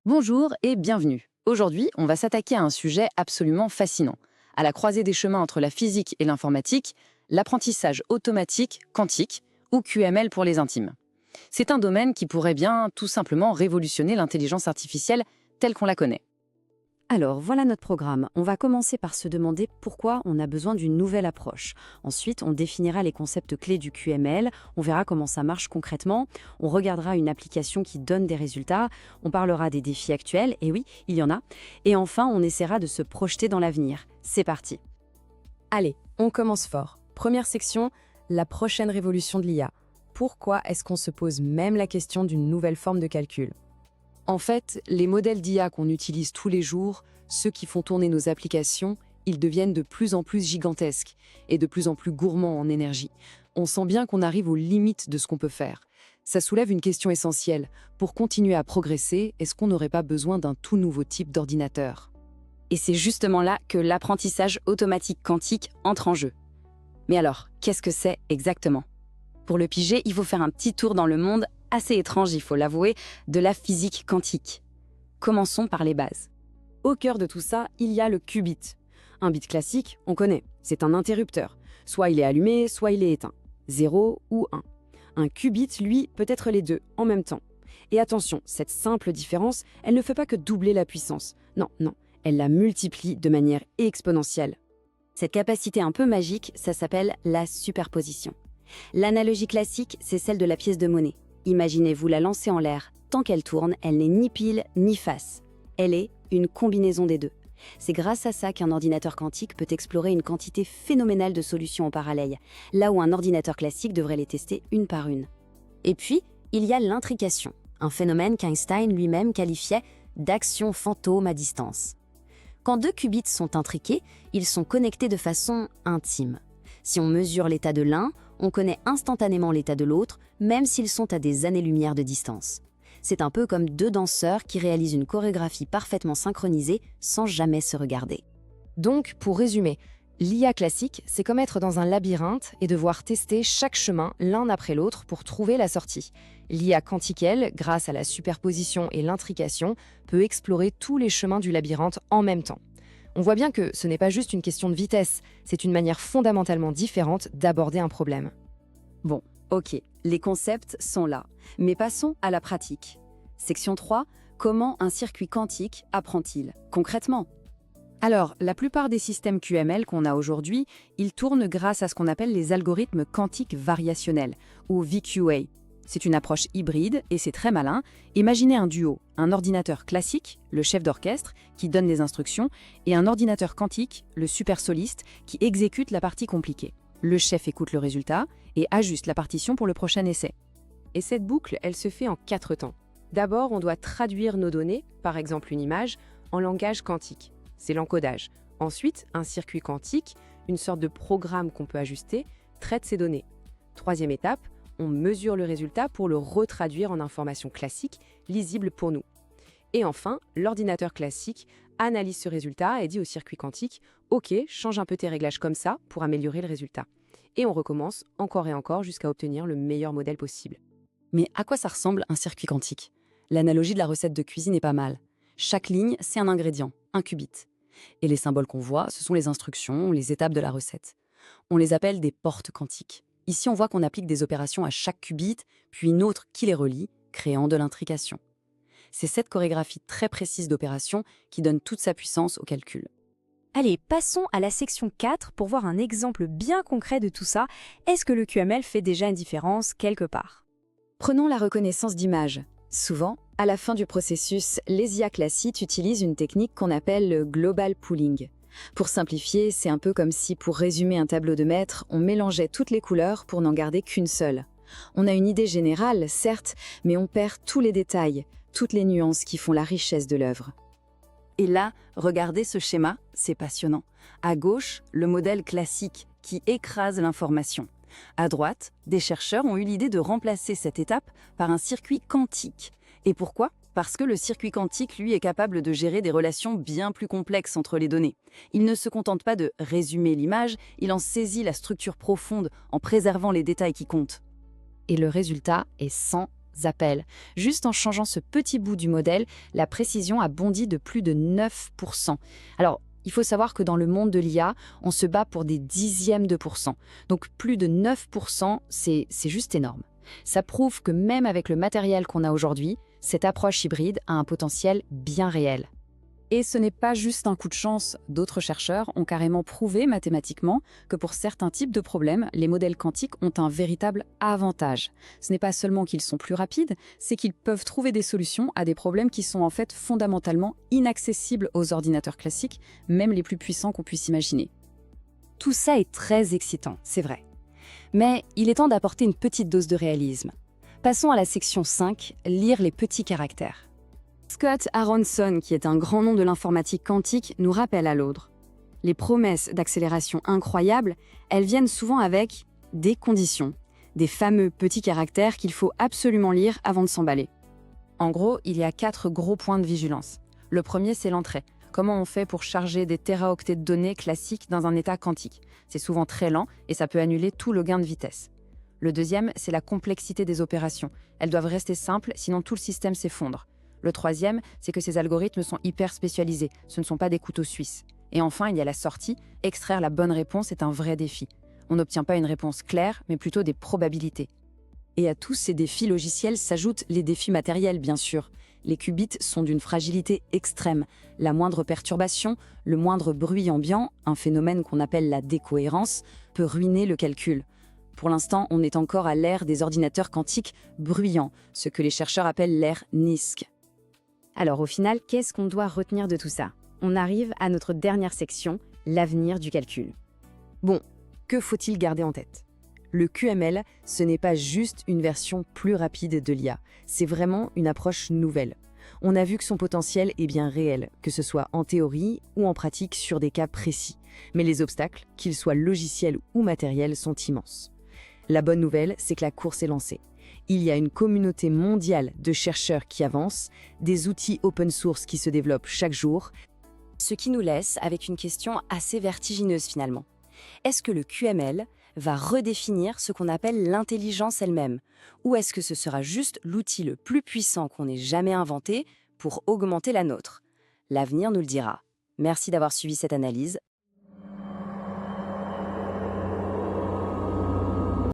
Bonjour et bienvenue. Aujourd'hui, on va s'attaquer à un sujet absolument fascinant. À la croisée des chemins entre la physique et l'informatique, l'apprentissage automatique quantique, ou QML pour les intimes. C'est un domaine qui pourrait bien tout simplement révolutionner l'intelligence artificielle telle qu'on la connaît. Alors, voilà notre programme. On va commencer par se demander pourquoi on a besoin d'une nouvelle approche. Ensuite, on définira les concepts clés du QML, on verra comment ça marche concrètement, on regardera une application qui donne des résultats, on parlera des défis actuels, et oui, il y en a, et enfin, on essaiera de se projeter dans l'avenir. C'est parti. Allez, on commence fort. Première section, la prochaine révolution de l'IA. Pourquoi est-ce qu'on se pose même la question d'une nouvelle forme de calcul? En fait, les modèles d'IA qu'on utilise tous les jours, ceux qui font tourner nos applications, ils deviennent de plus en plus gigantesques et de plus en plus gourmands en énergie. On sent bien qu'on arrive aux limites de ce qu'on peut faire. Ça soulève une question essentielle. Pour continuer à progresser, est-ce qu'on n'aurait pas besoin d'un tout nouveau type d'ordinateur? Et c'est justement là que l'apprentissage automatique quantique entre en jeu. Mais alors, qu'est-ce que c'est exactement? Pour le piger, il faut faire un petit tour dans le monde assez étrange, il faut l'avouer, de la physique quantique. Commençons par les bases. Au cœur de tout ça, il y a le qubit. Un bit classique, on connaît, c'est un interrupteur. Soit il est allumé, soit il est éteint. 0 ou 1. Un qubit, lui, peut être les deux en même temps. Et attention, cette simple différence, elle ne fait pas que doubler la puissance. Non, non, elle la multiplie de manière exponentielle. Cette capacité un peu magique, ça s'appelle la superposition. L'analogie classique, c'est celle de la pièce de monnaie. Imaginez-vous la lancer en l'air. Tant qu'elle tourne, elle n'est ni pile ni face. Elle est une combinaison des deux. C'est grâce à ça qu'un ordinateur quantique peut explorer une quantité phénoménale de solutions en parallèle, là où un ordinateur classique devrait les tester une par une. Et puis, il y a l'intrication, un phénomène qu'Einstein lui-même qualifiait d'action fantôme à distance. Quand deux qubits sont intriqués, ils sont connectés de façon intime. Si on mesure l'état de l'un, on connaît instantanément l'état de l'autre, même s'ils sont à des années-lumière de distance. C'est un peu comme deux danseurs qui réalisent une chorégraphie parfaitement synchronisée sans jamais se regarder. Donc, pour résumer, l'IA classique, c'est comme être dans un labyrinthe et devoir tester chaque chemin l'un après l'autre pour trouver la sortie. L'IA quantique, elle, grâce à la superposition et l'intrication, peut explorer tous les chemins du labyrinthe en même temps. On voit bien que ce n'est pas juste une question de vitesse, c'est une manière fondamentalement différente d'aborder un problème. Bon, ok, les concepts sont là, mais passons à la pratique. Section 3, comment un circuit quantique apprend-il concrètement? Alors, la plupart des systèmes QML qu'on a aujourd'hui, ils tournent grâce à ce qu'on appelle les algorithmes quantiques variationnels, ou VQA. C'est une approche hybride et c'est très malin. Imaginez un duo, un ordinateur classique, le chef d'orchestre, qui donne des instructions, et un ordinateur quantique, le super soliste, qui exécute la partie compliquée. Le chef écoute le résultat et ajuste la partition pour le prochain essai. Et cette boucle, elle se fait en 4 temps. D'abord, on doit traduire nos données, par exemple une image, en langage quantique. C'est l'encodage. Ensuite, un circuit quantique, une sorte de programme qu'on peut ajuster, traite ces données. Troisième étape, on mesure le résultat pour le retraduire en information classique, lisible pour nous. Et enfin, l'ordinateur classique analyse ce résultat et dit au circuit quantique « Ok, change un peu tes réglages comme ça pour améliorer le résultat ». Et on recommence encore et encore jusqu'à obtenir le meilleur modèle possible. Mais à quoi ça ressemble un circuit quantique? L'analogie de la recette de cuisine est pas mal. Chaque ligne, c'est un ingrédient, un qubit. Et les symboles qu'on voit, ce sont les instructions, les étapes de la recette. On les appelle des portes quantiques. Ici, on voit qu'on applique des opérations à chaque qubit, puis une autre qui les relie, créant de l'intrication. C'est cette chorégraphie très précise d'opérations qui donne toute sa puissance au calcul. Allez, passons à la section 4 pour voir un exemple bien concret de tout ça. Est-ce que le QML fait déjà une différence quelque part? Prenons la reconnaissance d'images. Souvent, à la fin du processus, les IA classiques utilisent une technique qu'on appelle le global pooling. Pour simplifier, c'est un peu comme si, pour résumer un tableau de maître, on mélangeait toutes les couleurs pour n'en garder qu'une seule. On a une idée générale, certes, mais on perd tous les détails, toutes les nuances qui font la richesse de l'œuvre. Et là, regardez ce schéma, c'est passionnant. À gauche, le modèle classique qui écrase l'information. À droite, des chercheurs ont eu l'idée de remplacer cette étape par un circuit quantique. Et pourquoi? Parce que le circuit quantique, lui, est capable de gérer des relations bien plus complexes entre les données. Il ne se contente pas de résumer l'image, il en saisit la structure profonde en préservant les détails qui comptent. Et le résultat est sans appels. Juste en changeant ce petit bout du modèle, la précision a bondi de plus de 9%. Alors, il faut savoir que dans le monde de l'IA, on se bat pour des dixièmes de pourcent. Donc plus de 9%, c'est juste énorme. Ça prouve que même avec le matériel qu'on a aujourd'hui, cette approche hybride a un potentiel bien réel. Et ce n'est pas juste un coup de chance. D'autres chercheurs ont carrément prouvé mathématiquement que pour certains types de problèmes, les modèles quantiques ont un véritable avantage. Ce n'est pas seulement qu'ils sont plus rapides, c'est qu'ils peuvent trouver des solutions à des problèmes qui sont en fait fondamentalement inaccessibles aux ordinateurs classiques, même les plus puissants qu'on puisse imaginer. Tout ça est très excitant, c'est vrai. Mais il est temps d'apporter une petite dose de réalisme. Passons à la section 5, lire les petits caractères. Scott Aronson, qui est un grand nom de l'informatique quantique, nous rappelle à l'ordre. Les promesses d'accélération incroyables, elles viennent souvent avec des conditions, des fameux petits caractères qu'il faut absolument lire avant de s'emballer. En gros, il y a 4 gros points de vigilance. Le premier, c'est l'entrée. Comment on fait pour charger des téraoctets de données classiques dans un état quantique? C'est souvent très lent et ça peut annuler tout le gain de vitesse. Le deuxième, c'est la complexité des opérations. Elles doivent rester simples, sinon tout le système s'effondre. Le troisième, c'est que ces algorithmes sont hyper spécialisés, ce ne sont pas des couteaux suisses. Et enfin, il y a la sortie, extraire la bonne réponse est un vrai défi. On n'obtient pas une réponse claire, mais plutôt des probabilités. Et à tous ces défis logiciels s'ajoutent les défis matériels, bien sûr. Les qubits sont d'une fragilité extrême. La moindre perturbation, le moindre bruit ambiant, un phénomène qu'on appelle la décohérence, peut ruiner le calcul. Pour l'instant, on est encore à l'ère des ordinateurs quantiques bruyants, ce que les chercheurs appellent l'ère NISQ. Alors au final, qu'est-ce qu'on doit retenir de tout ça? On arrive à notre dernière section, l'avenir du calcul. Bon, que faut-il garder en tête? Le QML, ce n'est pas juste une version plus rapide de l'IA, c'est vraiment une approche nouvelle. On a vu que son potentiel est bien réel, que ce soit en théorie ou en pratique sur des cas précis. Mais les obstacles, qu'ils soient logiciels ou matériels, sont immenses. La bonne nouvelle, c'est que la course est lancée. Il y a une communauté mondiale de chercheurs qui avancent, des outils open source qui se développent chaque jour. Ce qui nous laisse avec une question assez vertigineuse finalement. Est-ce que le QML va redéfinir ce qu'on appelle l'intelligence elle-même? Ou est-ce que ce sera juste l'outil le plus puissant qu'on ait jamais inventé pour augmenter la nôtre? L'avenir nous le dira. Merci d'avoir suivi cette analyse.